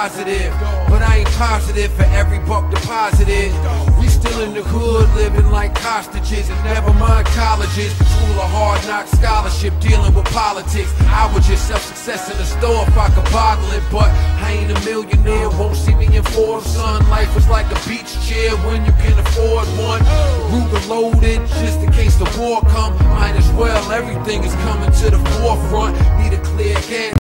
positive, but I ain't positive for every buck deposited. We still in the hood, living like hostages, and never mind colleges. School of hard knock scholarship, dealing with politics. I would just sell success in the store if I could bottle it, but I ain't a millionaire, won't see me in Forbes, son. Life is like a beach chair when you can afford one. Ruger loaded, just in case the war come. Might as well, everything is coming to the forefront. Need a clear head.